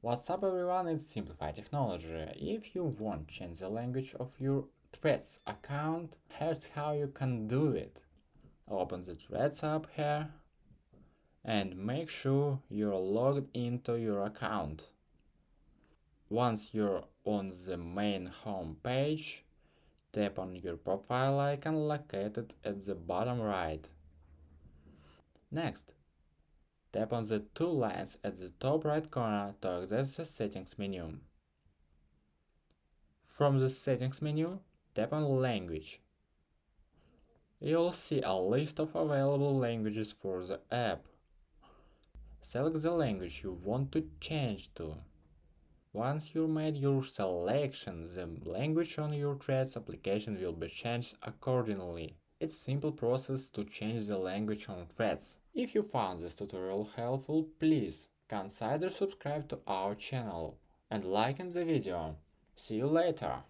What's up everyone, it's Simplify Technology. If you want to change the language of your Threads account, here's how you can do it. Open the Threads app here and make sure you're logged into your account. Once you're on the main home page, tap on your profile icon located at the bottom right. Next, tap on the two lines at the top right corner to access the settings menu. From the settings menu, tap on language. You'll see a list of available languages for the app. Select the language you want to change to. Once you made your selection, the language on your Threads application will be changed accordingly. It's a simple process to change the language on Threads. If you found this tutorial helpful, please consider subscribe to our channel and liking the video. See you later!